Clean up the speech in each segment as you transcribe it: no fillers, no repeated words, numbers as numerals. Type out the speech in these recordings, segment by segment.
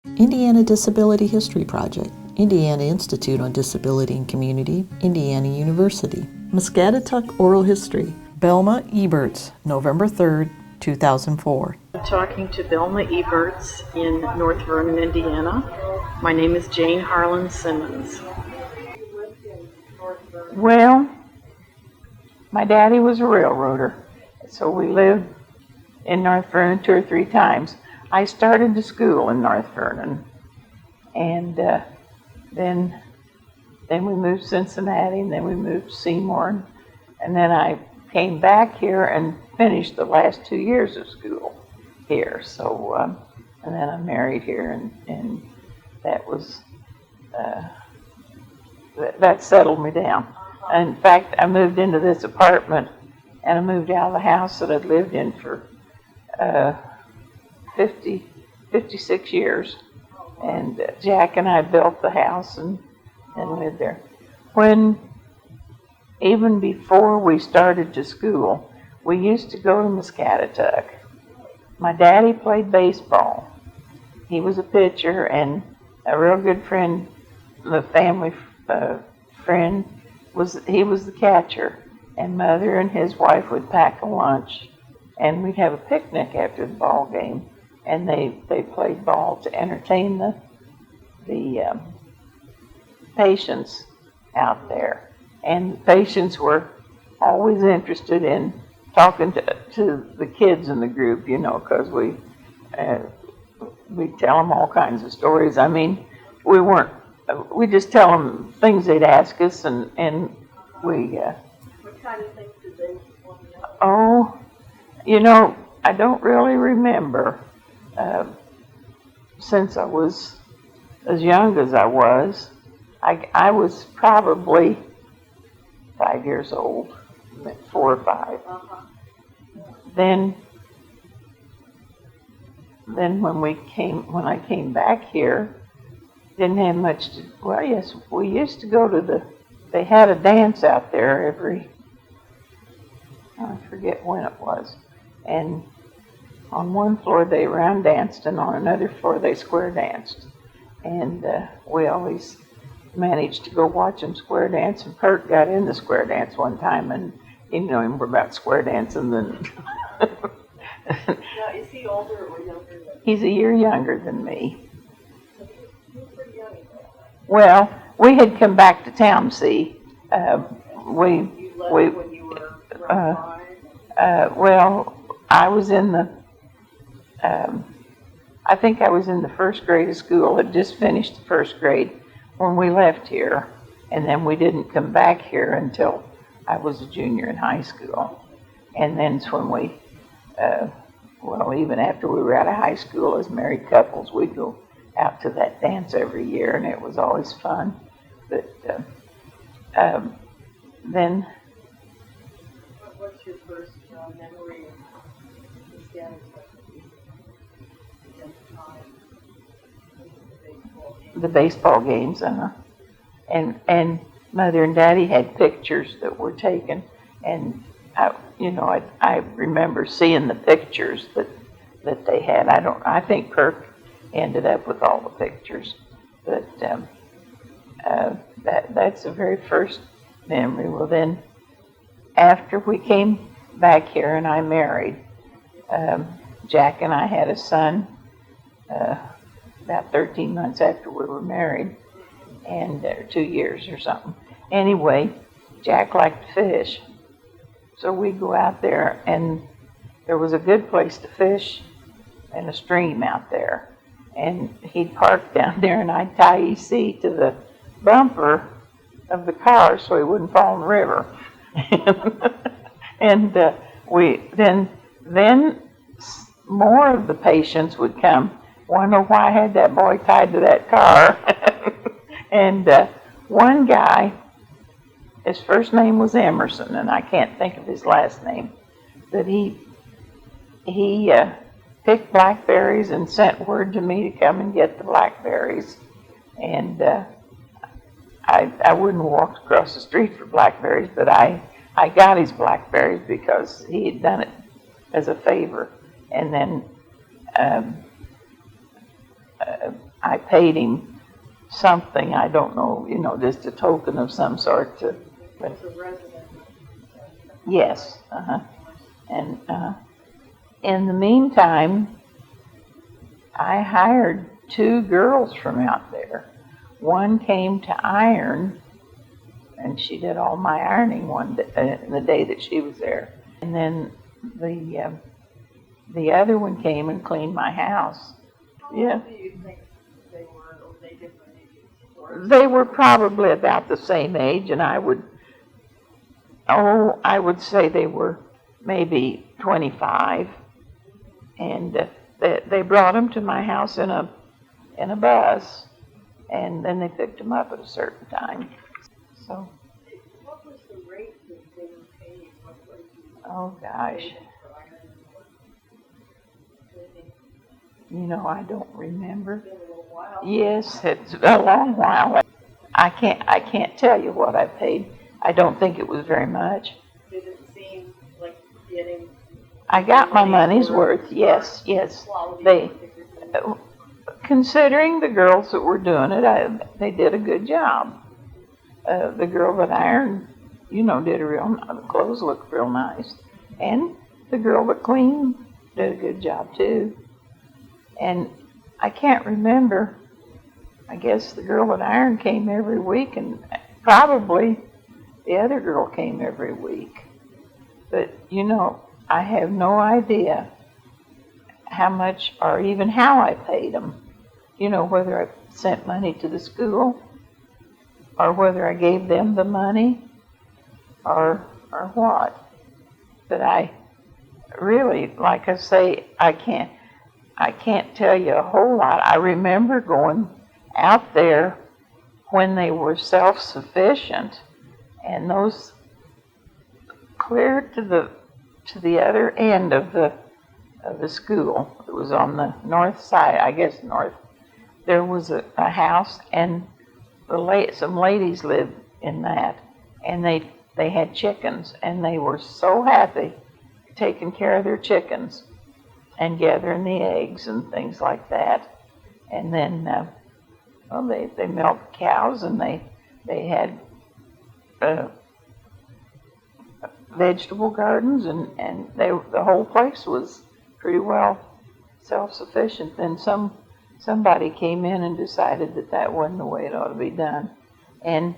Indiana Disability History Project, Indiana Institute on Disability and Community, Indiana University. Muscatatuck Oral History, Belma Eberts, November 3rd, 2004. I'm talking to Belma Eberts in North Vernon, Indiana. My name is Jane Harlan Simmons. Well, my daddy was a railroader, so we lived in North Vernon 2 or 3 times. I started to school in North Vernon, and then we moved to Cincinnati, and then we moved to Seymour, and then I came back here and finished the last 2 years of school here. So, and then I married here, and that was that settled me down. In fact, I moved into this apartment, and I moved out of the house that I'd lived in for 56 years. And Jack and I built the house and lived there. Even before we started to school, we used to go to Muscatatuck. My daddy played baseball. He was a pitcher, and a real good friend, the family friend, he was the catcher. And Mother and his wife would pack a lunch, and we'd have a picnic after the ball game. And they played ball to entertain the patients out there. And the patients were always interested in talking to the kids in the group, you know, because we tell them all kinds of stories. I mean, we just tell them things they'd ask us, and we... What kind of things did they want to know? Oh, you know, I don't really remember. Since I was as young as I was, I was probably 5 years old, 4 or 5. Uh-huh. Then when I came back here, didn't have much to, well, yes, we used to go to they had a dance out there I forget when it was, and on one floor they round danced, and on another floor they square danced. And we always managed to go watch them square dance, and Kurt got in the square dance one time, and you know him about square dancing. Then Now, is he older or younger than you? He's a year younger than me. He was pretty young at that. Well, we had come back to town, see. You left when you were around 5? Well, I was in I think I was in the first grade of school. Had just finished the first grade when we left here, and then we didn't come back here until I was a junior in high school. And then it's when we, well, even after we were out of high school as married couples, we'd go out to that dance every year, and it was always fun. But then... What's your first memory of Muscatatuck? The baseball games, and Mother and Daddy had pictures that were taken, and I remember seeing the pictures that they had. I think Kirk ended up with all the pictures, but that's the very first memory. Well, then after we came back here and I married, Jack and I had a son about 13 months after we were married, and 2 years or something. Anyway, Jack liked to fish, so we'd go out there, and there was a good place to fish and a stream out there, and he'd park down there, and I'd tie EC to the bumper of the car so he wouldn't fall in the river. And then more of the patients would come. Wonder why I had that boy tied to that car. And one guy, his first name was Emerson, and I can't think of his last name, but he picked blackberries and sent word to me to come and get the blackberries. And I wouldn't walk across the street for blackberries, but I got his blackberries because he had done it as a favor. And then I paid him something, I don't know, just a token of some sort to, but, yes, and in the meantime, I hired 2 girls from out there. One came to iron, and she did all my ironing one day, the day that she was there. And then the other one came and cleaned my house. Yeah. How old do you think they were, or they different ages? They were probably about the same age, and I would say they were maybe 25. And they brought them to my house in a bus, and then they picked them up at a certain time. So. What was the rate that they were paying? Oh gosh. I don't remember. Yes, it's a long while. I can't tell you what I paid. I don't think it was very much. Did it seem like getting? I got my money's worth. Yes. They, considering the girls that were doing it, they did a good job. The girl that ironed, did the clothes looked real nice, and the girl that cleaned did a good job too. And I can't remember. I guess the girl that ironed came every week, and probably the other girl came every week. But, I have no idea how much or even how I paid them. Whether I sent money to the school or whether I gave them the money or what. But I really, like I say, I can't tell you a whole lot. I remember going out there when they were self-sufficient, and those clear to the other end of the school. It was on the north side, I guess north. There was a house, and some ladies lived in that, and they had chickens, and they were so happy taking care of their chickens and gathering the eggs and things like that. And then, they milked cows, and they had vegetable gardens, and the whole place was pretty well self-sufficient. Then somebody came in and decided that wasn't the way it ought to be done. And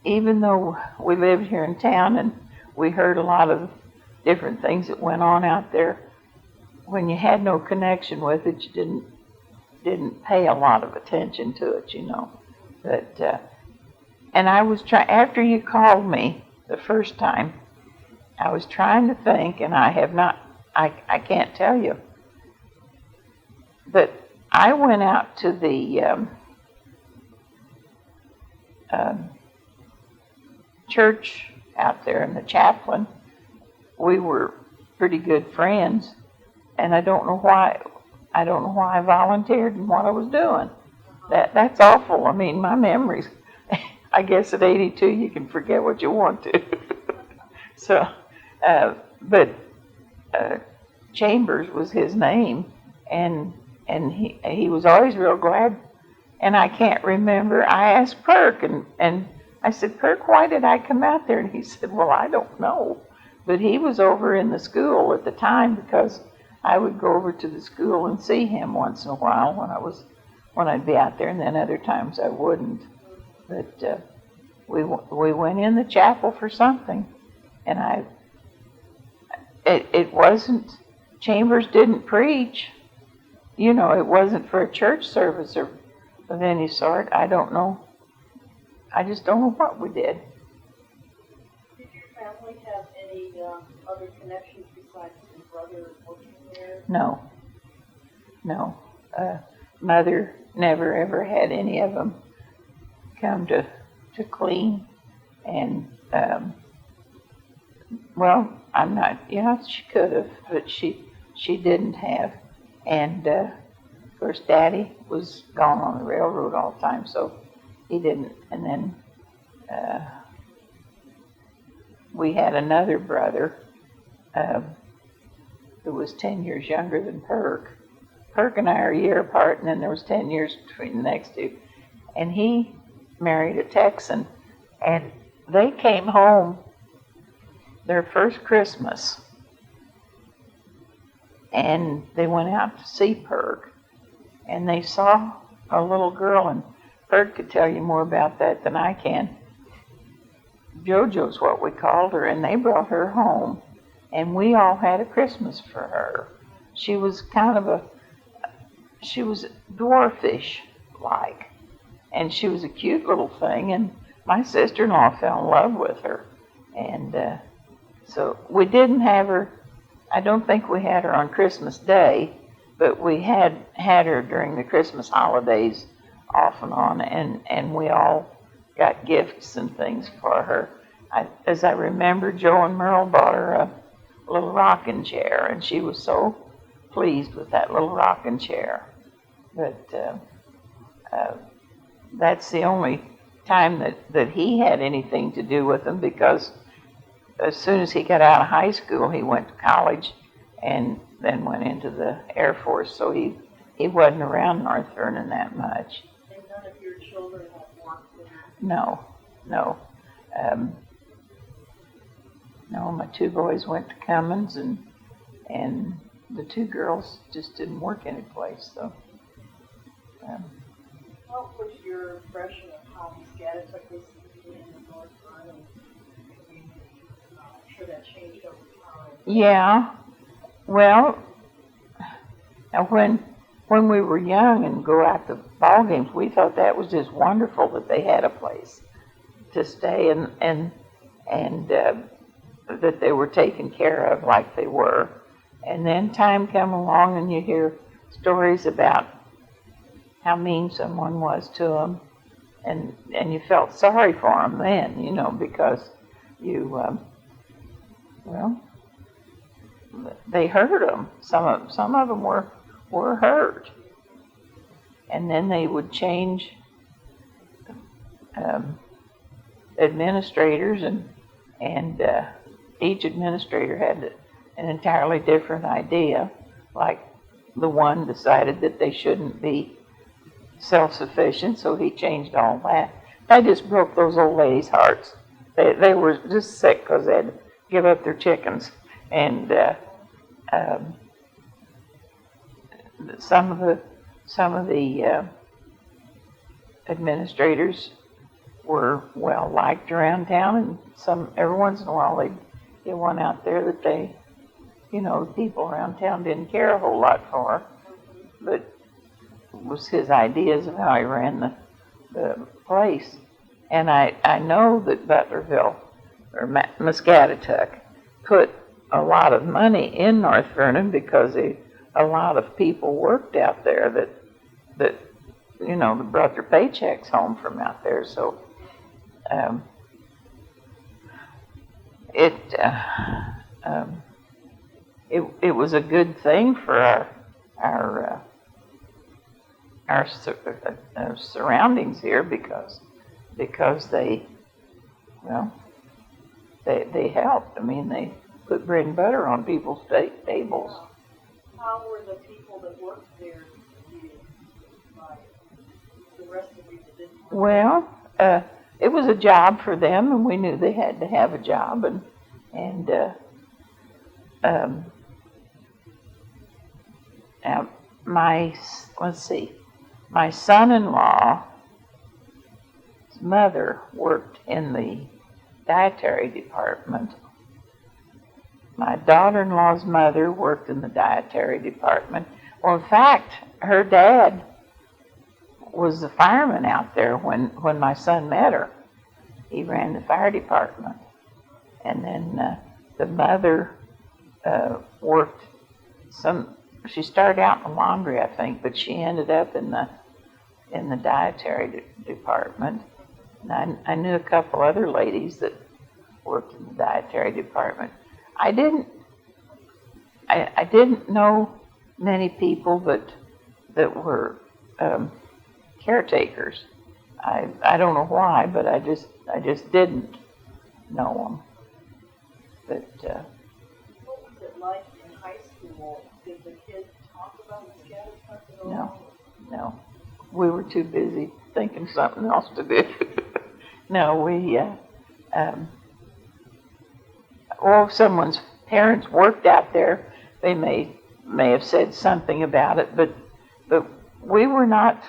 even though we lived here in town and we heard a lot of different things that went on out there, when you had no connection with it, you didn't pay a lot of attention to it, But and I was after you called me the first time, I was trying to think, and I can't tell you. But I went out to the church out there, and the chaplain, we were pretty good friends, and I don't know why I volunteered and what I was doing. That's awful. I mean, my memories, I guess at 82 you can forget what you want to. So, but Chambers was his name, and he was always real glad. And I can't remember, I asked Perk, and I said, Perk, why did I come out there? And he said, well, I don't know. But he was over in the school at the time, because I would go over to the school and see him once in a while when I'd be out there, and then other times I wouldn't. But we went in the chapel for something, and it wasn't, Chambers didn't preach. It wasn't for a church service or of any sort. I don't know. I just don't know what we did. Did your family have any other connections besides your brother working there? No. Mother never ever had any of them come to clean. And, well, I'm not, she could have, but she didn't have. And, of course, Daddy was gone on the railroad all the time, so he didn't. And then we had another brother who was 10 years younger than Perk. Perk and I are a year apart, and then there was 10 years between the next two. And he married a Texan, and they came home their first Christmas, and they went out to see Perk, and they saw a little girl, and Perk could tell you more about that than I can. JoJo's what we called her, and they brought her home, and we all had a Christmas for her. She was she was dwarfish like, and she was a cute little thing, and my sister-in-law fell in love with her. And so we didn't have her, I don't think we had her on Christmas Day, but we had her during the Christmas holidays off and on, and we all got gifts and things for her. As I remember, Joe and Merle bought her a little rocking chair, and she was so pleased with that little rocking chair. But that's the only time that he had anything to do with them, because as soon as he got out of high school, he went to college and then went into the Air Force, so he wasn't around North Vernon that much. And none of your children have worked there? No. No, my two boys went to Cummins, and the two girls just didn't work any place, so. What was your impression of how Muscatatuck was in the North Vernon community? I'm sure that changed over time. Yeah, well, when we were young and go out to ball games, we thought that was just wonderful that they had a place to stay, and that they were taken care of like they were. And then time come along, and you hear stories about how mean someone was to them, and you felt sorry for them then, because they hurt them. Some of them were hurt, and then they would change administrators, and each administrator had an entirely different idea. Like the one decided that they shouldn't be self-sufficient, so he changed all that. That just broke those old ladies' hearts. They were just sick because they had to give up their chickens. And some of the administrators were well liked around town, and every once in a while they'd get one out there that people around town didn't care a whole lot for, but it was his ideas of how he ran the place. And I know that Butlerville, or Muscatatuck, put a lot of money in North Vernon because a lot of people worked out there that brought their paychecks home from out there. So it was a good thing for our surroundings here, because they helped. I mean, they put bread and butter on people's tables. How were the people that worked there treated by the rest of you that didn't work? Well, it was a job for them, and we knew they had to have a job, and my son-in-law's mother worked in the dietary department. My daughter-in-law's mother worked in the dietary department. Well, in fact, her dad was the fireman out there when my son met her. He ran the fire department. And then the mother worked she started out in the laundry, I think, but she ended up in the dietary department. And I knew a couple other ladies that worked in the dietary department. I didn't know many people that were caretakers. I don't know why, but I just didn't know them. But what was it like in high school? Did the kids talk about Muscatatuck? No, no. We were too busy thinking something else to do. No, well, if someone's parents worked out there, they may have said something about it, but we were not.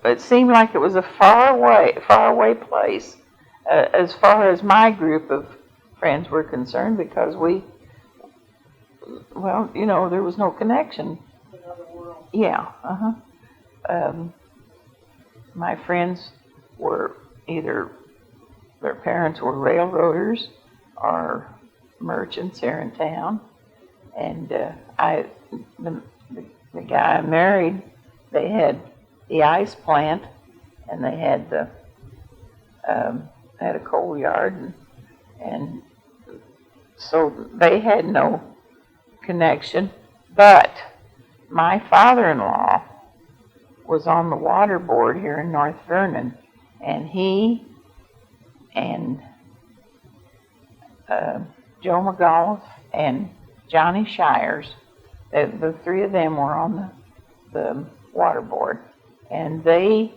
It seemed like it was a far away place, as far as my group of friends were concerned, because well, there was no connection. Another world. Yeah, my friends were either their parents were railroaders or merchants here in town, and the guy I married, they had the ice plant, and they had had a coal yard, and so they had no connection. But my father-in-law was on the water board here in North Vernon, and he and Joe McAuliffe and Johnny Shires, the three of them were on the water board, and I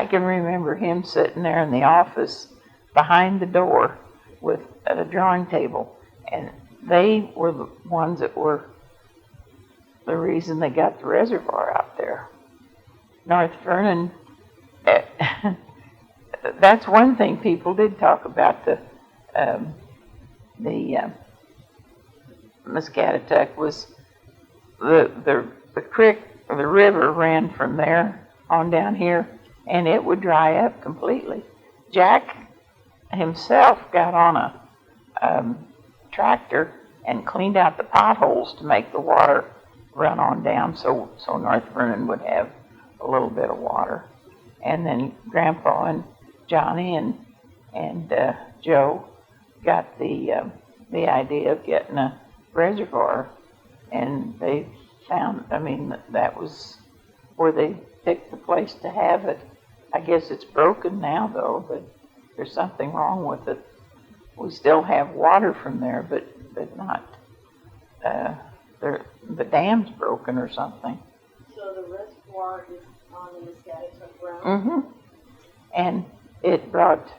can remember him sitting there in the office behind the door at a drawing table, and they were the ones that were the reason they got the reservoir out there. North Vernon, that's one thing people did talk about. The Muscatatuck was the creek, or the river ran from there on down here, and it would dry up completely. Jack himself got on a tractor and cleaned out the potholes to make the water run on down, so North Vernon would have a little bit of water. And then Grandpa and Johnny and Joe got the idea of getting a reservoir, and they found, that was where they picked the place to have it. I guess it's broken now, though, but there's something wrong with it. We still have water from there, but not, the dam's broken or something. So the reservoir is on the Muscatatuck ground? Mm-hmm. And it brought,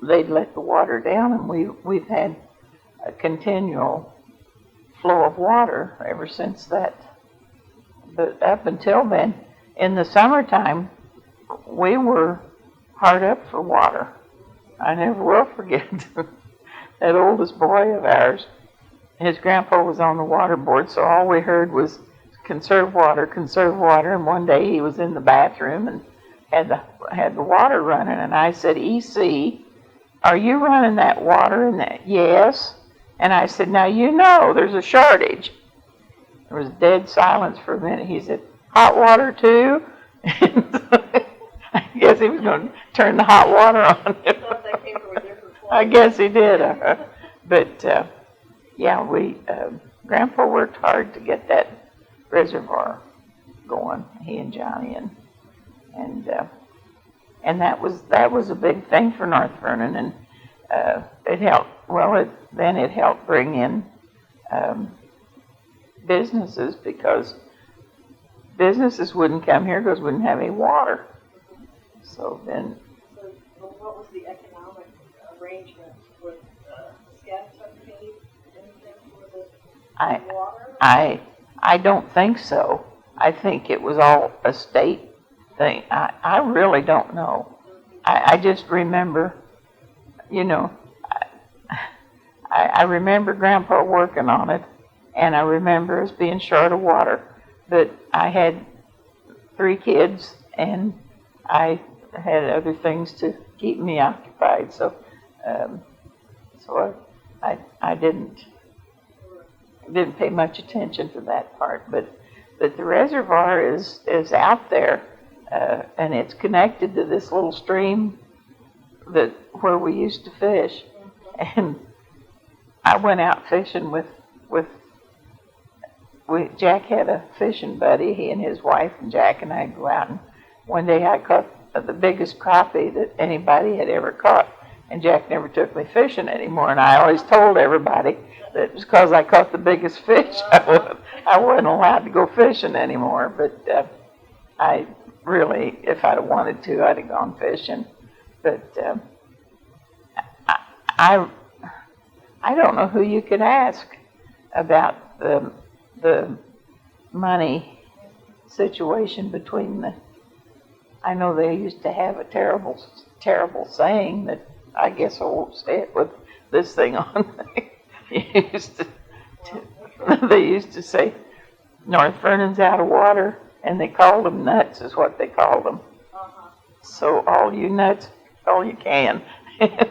they'd let the water down, and we've had a continual flow of water ever since that. But up until then, in the summertime, we were hard up for water. I never will forget that oldest boy of ours. His grandpa was on the water board, so all we heard was conserve water, and one day he was in the bathroom and had the water running, and I said, "EC, are you running that water?" And that, "Yes." And I said, "Now there's a shortage." There was dead silence for a minute. He said, "Hot water too?" I guess he was going to turn the hot water on. I thought that came from a different place. I guess he did. But Grandpa worked hard to get that reservoir going. He and Johnny and that was a big thing for North Vernon, and it helped. Well, it helped bring in businesses, because businesses wouldn't come here because we didn't have any water. So then. So what was the economic arrangement with Muscatatuck paid anything for the water? I don't think so. I think it was all a state thing. I really don't know. I just remember, I remember Grandpa working on it, and I remember us being short of water. But I had 3 kids, and I had other things to keep me occupied, so I didn't pay much attention to that part. But the reservoir is out there, and it's connected to this little stream where we used to fish. And I went out fishing with Jack had a fishing buddy. He and his wife and Jack and I go out, and one day I caught the biggest crappie that anybody had ever caught, and Jack never took me fishing anymore. And I always told everybody that just because I caught the biggest fish, I wasn't allowed to go fishing anymore. But I really, if I'd have wanted to, I'd have gone fishing. But I I don't know who you could ask about the money situation between the. I know they used to have a terrible saying that I guess I won't say it with this thing on. They used to say North Vernon's out of water, and they called them nuts, is what they called them. So all you nuts, all you can. I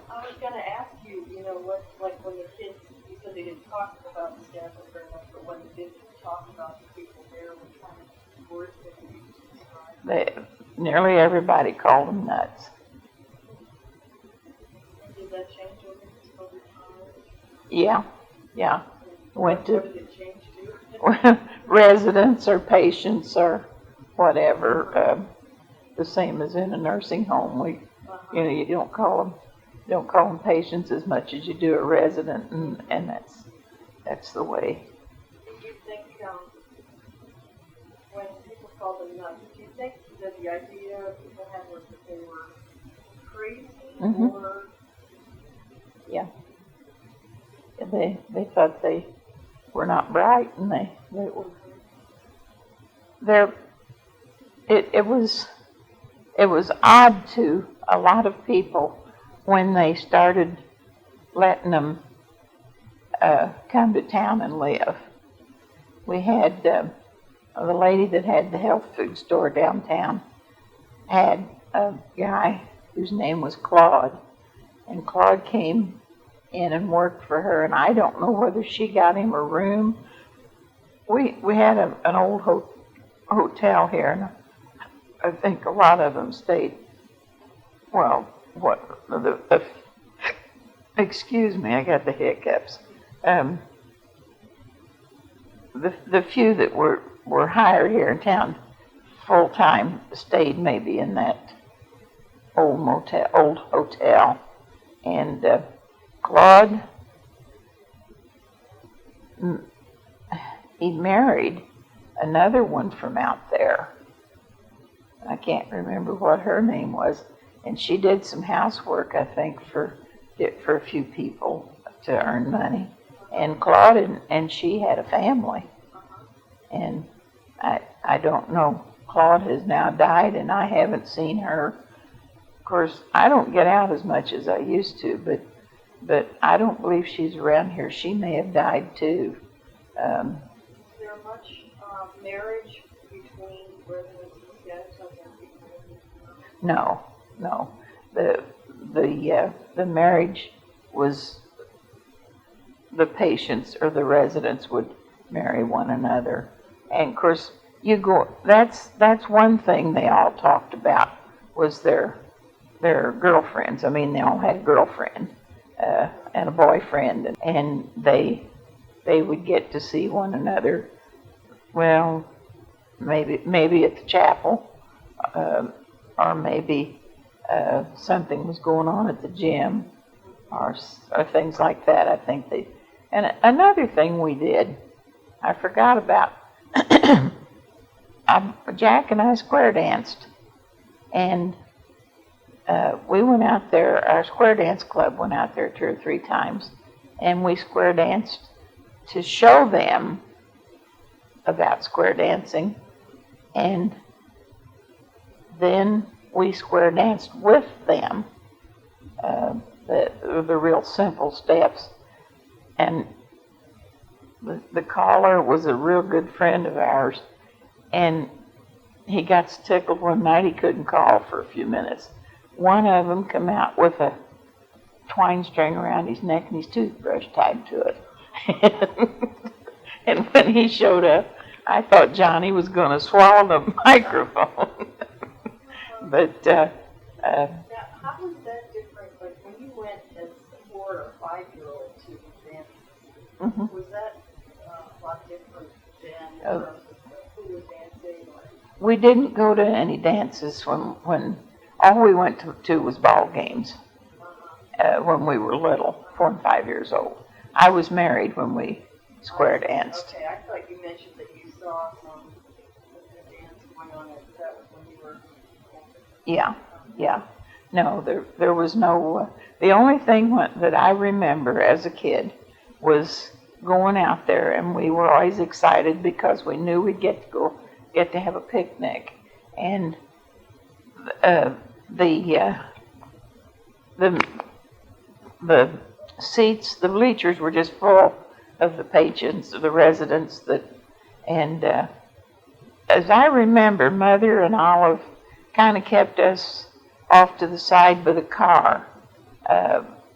was going to ask you, what, like when the kids, you said they didn't talk about the staff very much, but when they did talk about the people there, what kind of words did they use to describe? Nearly everybody called them nuts. And did that change over time? Yeah. Went to What did it change to? residents or patients or whatever. The same as in a nursing home. You don't call them patients as much as you do a resident, and that's the way. Do you think when people call them nuts, do you think that the idea people had was that they were crazy, or? Yeah. They thought they were not bright, and they were. It was odd to a lot of people when they started letting them come to town and live. We had the lady that had the health food store downtown had a guy whose name was Claude, and Claude came in and worked for her, and I don't know whether she got him a room. We had an old hotel here, and I think a lot of them stayed. Well, excuse me, I got the hiccups. The few that were hired here in town full time stayed maybe in that old hotel, and Claude, he married another one from out there. I can't remember what her name was, and she did some housework, I think, for a few people to earn money. And Claude and she had a family, and I don't know. Claude has now died, and I haven't seen her. Of course, I don't get out as much as I used to, but I don't believe she's around here. She may have died too. Is there much marriage between residents of Muscatatuck and people? No. The marriage was the patients or the residents would marry one another, and of course that's one thing they all talked about was their girlfriends. I mean, they all had a girlfriend and a boyfriend, and they would get to see one another. Well, maybe at the chapel, or maybe something was going on at the gym, or things like that. I think they. And another thing we did, I forgot about. Jack and I square danced, and we went out there. Our square dance club went out there 2 or 3 times, and we square danced to show them about square dancing, and then we square danced with them, the real simple steps. And the caller was a real good friend of ours, and he got tickled one night. He couldn't call for a few minutes. One of them come out with a twine string around his neck and his toothbrush tied to it. And when he showed up, I thought Johnny was going to swallow the microphone. But now, how was that different? Like when you went as a 4 or 5-year-old to dance, was that a lot different than in terms of who was dancing? Or? We didn't go to any dances when all we went to was ball games when we were little, 4 and 5 years old. I was married when we square danced. Okay, I thought you mentioned that you saw some dance going on, and that was when you were. Yeah, yeah. No, there was no. The only thing that I remember as a kid was going out there, and we were always excited because we knew we'd get to have a picnic, and the the seats, the bleachers were just full of the patrons, the residents and as I remember, Mother and Olive kind of kept us off to the side by the car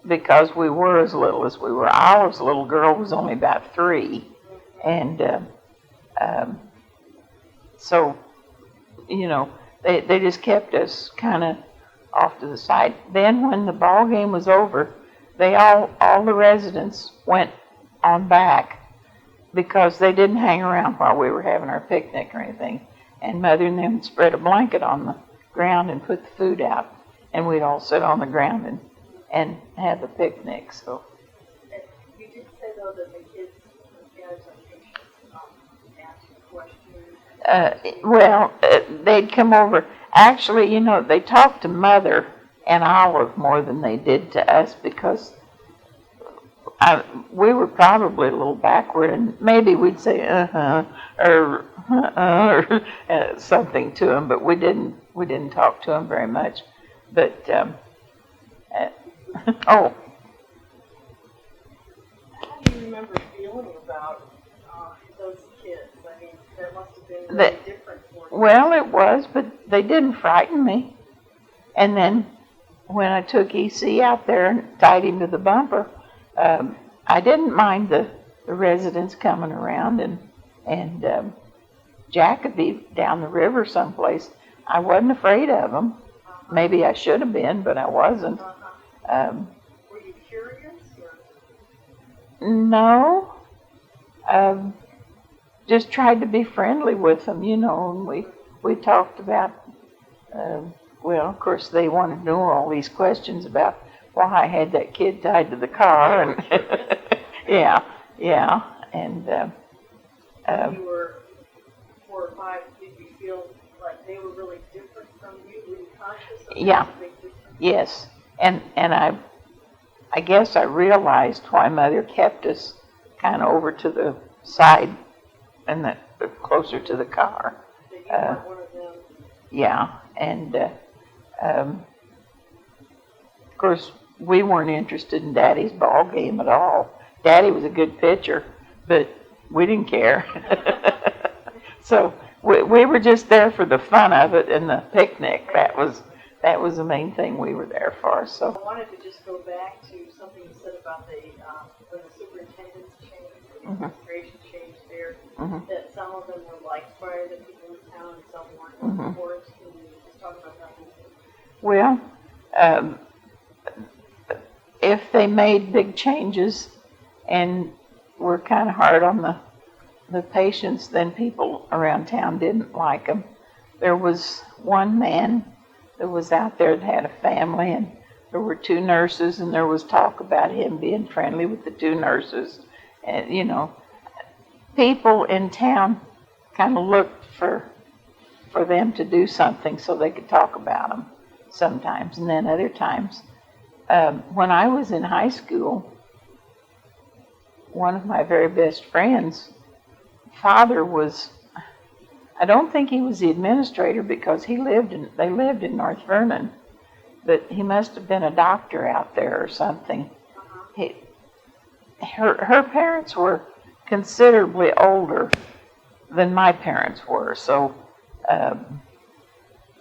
because we were as little as we were. Olive's little girl was only about 3, and so, they just kept us kind of off to the side. Then when the ball game was over, all the residents went on back because they didn't hang around while we were having our picnic or anything. And Mother and them spread a blanket on the ground and put the food out, and we'd all sit on the ground and have the picnic. So. You did say though that the kids asked questions. They'd come over. Actually, they talked to Mother and Olive more than they did to us because we were probably a little backward, and maybe we'd say or something to them, but we didn't talk to them very much. But How do you remember feeling about those kids? I mean, that must have been really different for you. Well, it was, but they didn't frighten me. And then when I took EC out there and tied him to the bumper, I didn't mind the residents coming around, and Jack could be down the river someplace. I wasn't afraid of him. Maybe I should have been, but I wasn't. Were you curious? Or? No. Just tried to be friendly with them, and we talked about, well, of course, they wanted to know all these questions about why I had that kid tied to the car, and yeah, and You were 4 or 5. Did you feel like they were really different from you? Were you conscious of Yeah. the big difference? yes, and I guess I realized why Mother kept us kind of over to the side and closer to the car. That you weren't one of them. Yeah, and of course, we weren't interested in Daddy's ball game at all. Daddy was a good pitcher, but we didn't care. So we were just there for the fun of it and the picnic. That was the main thing we were there for. So I wanted to just go back to something you said about when the superintendents changed, the administration changed there, that some of them were liked by the people in town and some weren't. Of course, can you just talk about that a little bit? well, if they made big changes and were kind of hard on the patients, then people around town didn't like them. There was one man that was out there that had a family, and there were 2 nurses, and there was talk about him being friendly with the 2 nurses. And, people in town kind of looked for them to do something so they could talk about them sometimes. And then other times, when I was in high school, one of my very best friends' father was, I don't think he was the administrator because they lived in North Vernon, but he must have been a doctor out there or something. Her parents were considerably older than my parents were, so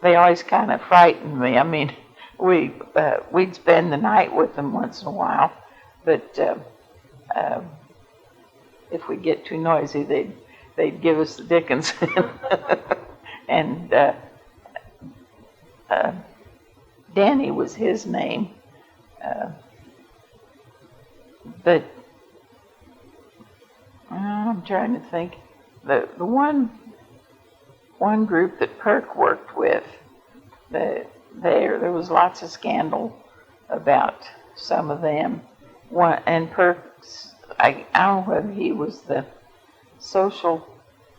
they always kind of frightened me. I mean, we'd spend the night with them once in a while, but if we get too noisy, they'd give us the dickens. And Danny was his name, but I'm trying to think. The one group that Perk worked with, there was lots of scandal about some of them. And Perk's I don't know whether he was the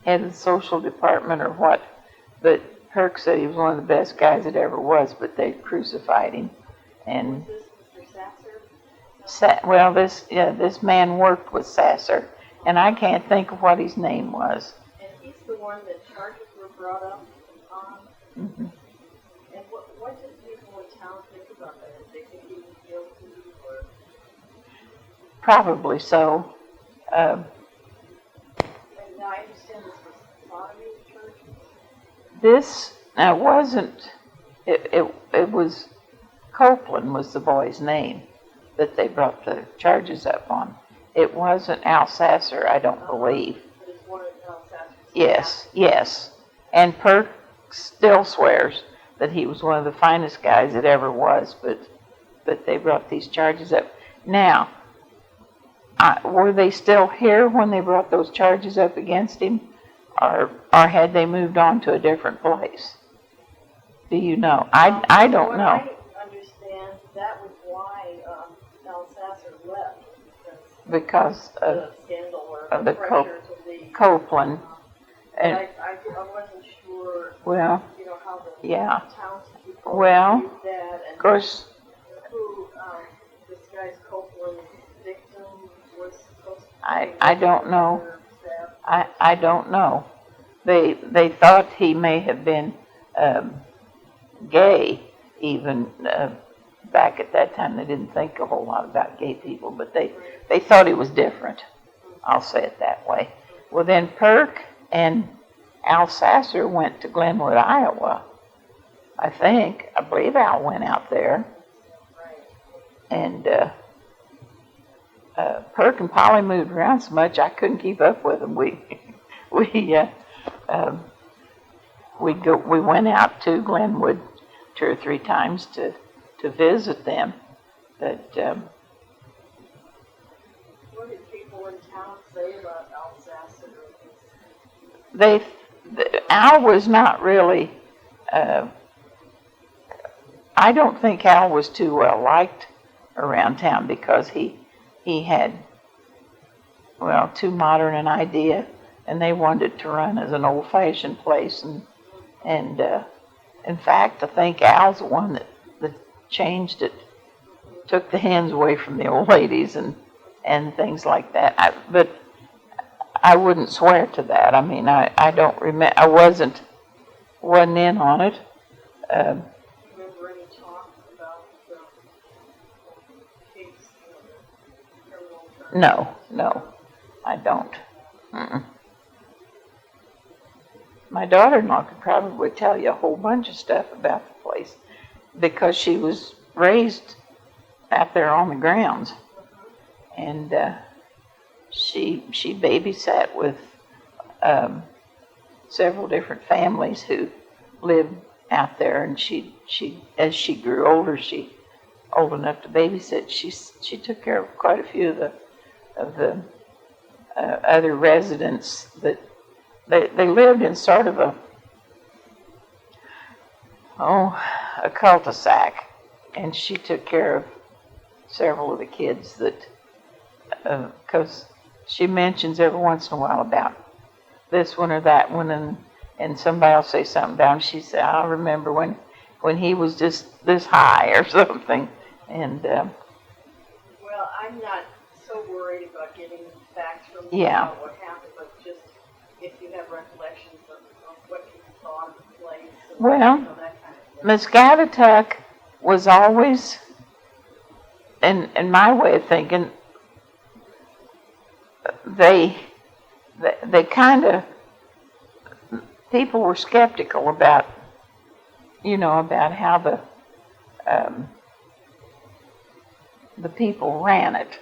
head of the social department or what, but Perk said he was one of the best guys that ever was, but they crucified him. And Was this Mr. Sasser? well, this man worked with Sasser, and I can't think of what his name was. And he's the one that charges were brought up on. Mm-hmm. And what did people in town think about that? Did they think he was guilty or? Probably so. And now I understand this was sodomy churches. This wasn't. It was Copeland was the boy's name that they brought the charges up on. It wasn't Al Sasser, I don't believe. But it's one of Al Sasser's. Yes, yes. And Perk still swears that he was one of the finest guys that ever was, but they brought these charges up. Now, were they still here when they brought those charges up against him, or had they moved on to a different place? Do you know? I don't know. I understand that was why Al Sasser left Because of the scandal or of the the pressures of the Copeland. and And I wasn't sure, well, you know, how the yeah. townspeople Well, viewed that and of course, who this guy's Copeland victim was supposed to be. I don't know. Their staff. I don't know. They thought he may have been gay even back at that time. They didn't think a whole lot about gay people, but they thought he was different. I'll say it that way. Well, then Perk and Al Sasser went to Glenwood, Iowa. I believe Al went out there. And Perk and Polly moved around so much I couldn't keep up with them. We went out to Glenwood 2 or 3 times to visit them, but What did people in town say about Al Sasser? Al was not really. I don't think Al was too well liked around town because he had, well, too modern an idea, and they wanted it to run as an old-fashioned place. And in fact, I think Al's the one that changed it, took the hens away from the old ladies and things like that. But I wouldn't swear to that. I mean, I don't remember. I wasn't in on it. Remember any talk about the case, the criminal charge? No, I don't. Mm-mm. My daughter-in-law could probably tell you a whole bunch of stuff about the place because she was raised out there on the grounds, and she babysat with several different families who lived out there, and she as she grew older, old enough to babysit, she took care of quite a few of the other residents that they lived in sort of a cul-de-sac, and she took care of several of the kids that because she mentions every once in a while about this one or that one, and somebody will say something about him. She said, I remember when he was just this high or something. And Well, I'm not so worried about getting facts from you Yeah. about what happened, but just if you have recollections of what you thought of the place. And, Well, you know, that kind of thing. Muscatatuck was always, in my way of thinking, they kind of, people were skeptical about, about how the people ran it.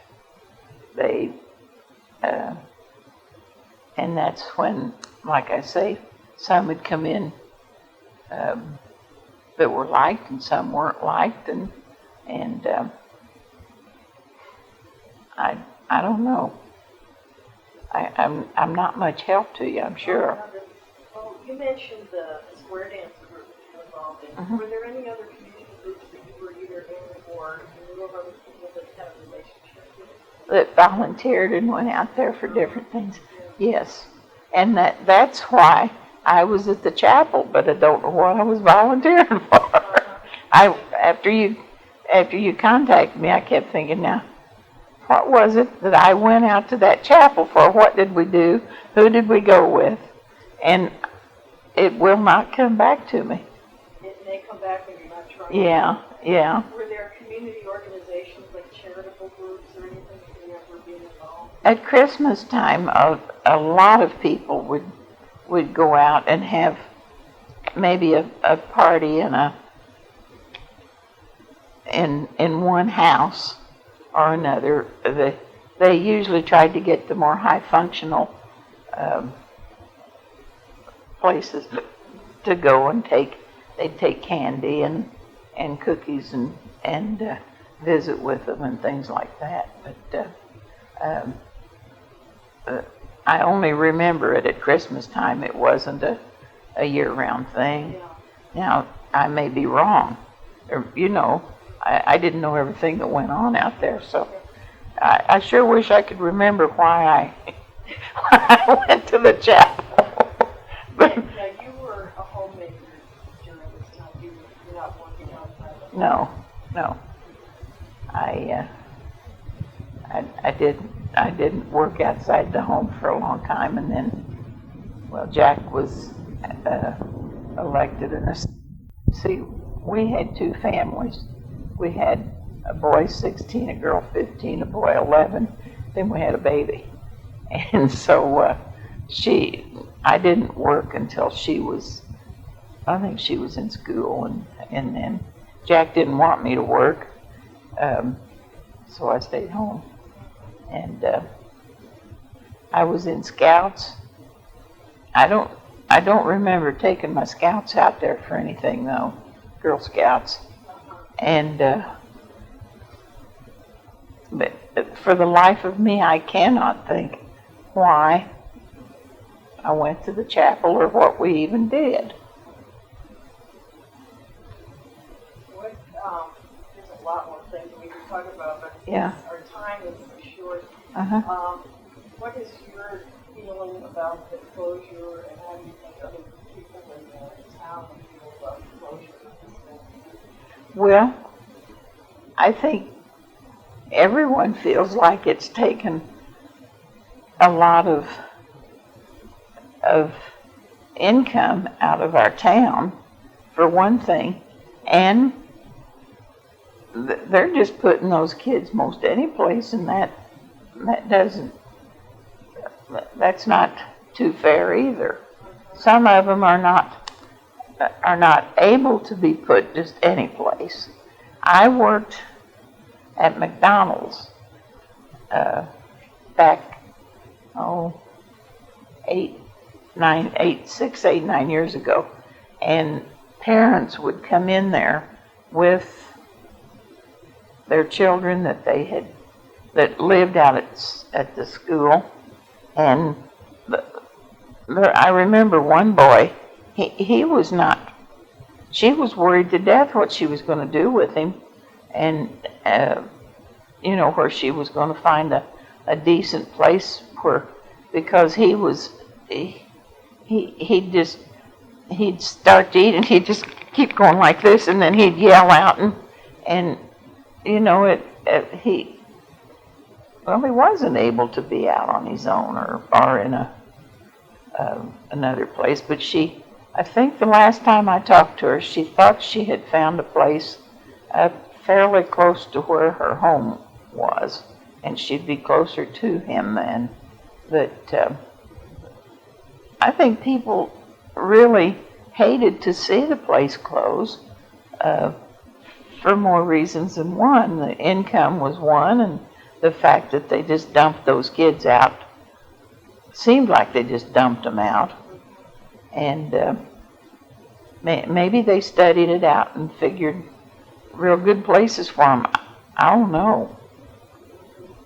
And that's when, like I say, some would come in that were liked and some weren't liked, and I don't know. I'm not much help to you, I'm sure. Well, you mentioned the square dance group that you were involved in. Mhm. Were there any other community groups that you were either in or you knew of other people that had a relationship with? that volunteered and went out there for different things. Yes, and that's why I was at the chapel, but I don't know what I was volunteering for. I after you contacted me, I kept thinking, now, what was it that I went out to that chapel for? What did we do? Who did we go with? And it will not come back to me. It may come back when you're not trying. Yeah. Were there community organizations like charitable groups or anything that you ever been involved? At Christmas time, a lot of people would go out and have maybe a party in one house or another. They usually tried to get the more high functional places to go and they'd take candy and cookies and visit with them and things like that. But I only remember it at Christmas time. It wasn't a year-round thing. Yeah. Now, I may be wrong. Or, I didn't know everything that went on out there, so I sure wish I could remember why I went to the chapel. But Now, you were a homemaker during this time. You're not working outside the home. no. I didn't work outside the home for a long time, and then, well, Jack was elected, and see, we had two families. We had a boy 16, a girl 15, a boy 11. Then we had a baby, and so I didn't work until I think she was in school, and then Jack didn't want me to work, so I stayed home. And I was in Scouts. I don't remember taking my Scouts out there for anything though, Girl Scouts. And but for the life of me, I cannot think why I went to the chapel or what we even did. There's a lot more things we could talk about, but Yeah. our time is short. Uh-huh. What is your feeling about the closure, and how do you think other people in the town feel about the closure of this thing? Well, I think everyone feels like it's taken a lot of income out of our town, for one thing, and they're just putting those kids most any place, and that's not too fair either. Some of them are not able to be put just any place. I worked at McDonald's back 6, 8, 9 years ago, and parents would come in there with their children that lived out at the school, and I remember one boy. He was not. She was worried to death what she was going to do with him, and where she was going to find a decent place because he'd start to eat and he'd just keep going like this, and then he'd yell out and he wasn't able to be out on his own or in another place. But I think the last time I talked to her, she thought she had found a place fairly close to where her home was, and she'd be closer to him then. But I think people really hated to see the place close for more reasons than one. The income was one, and the fact that they just dumped those kids out. Seemed like they just dumped them out. And maybe they studied it out and figured real good places for them. I don't know.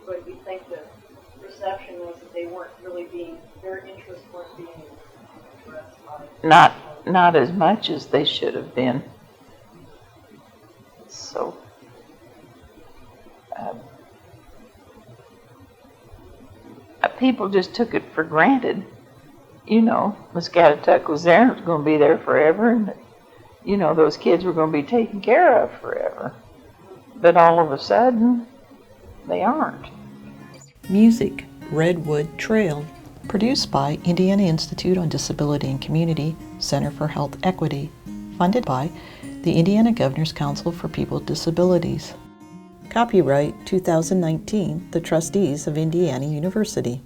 But you think the perception was that they weren't really their interests weren't being addressed by... Not as much as they should have been. So, people just took it for granted. You know, Muscatatuck was there and it was going to be there forever, and, you know, those kids were going to be taken care of forever. But all of a sudden, they aren't. Music, Redwood Trail. Produced by Indiana Institute on Disability and Community, Center for Health Equity. Funded by the Indiana Governor's Council for People with Disabilities. Copyright 2019, the Trustees of Indiana University.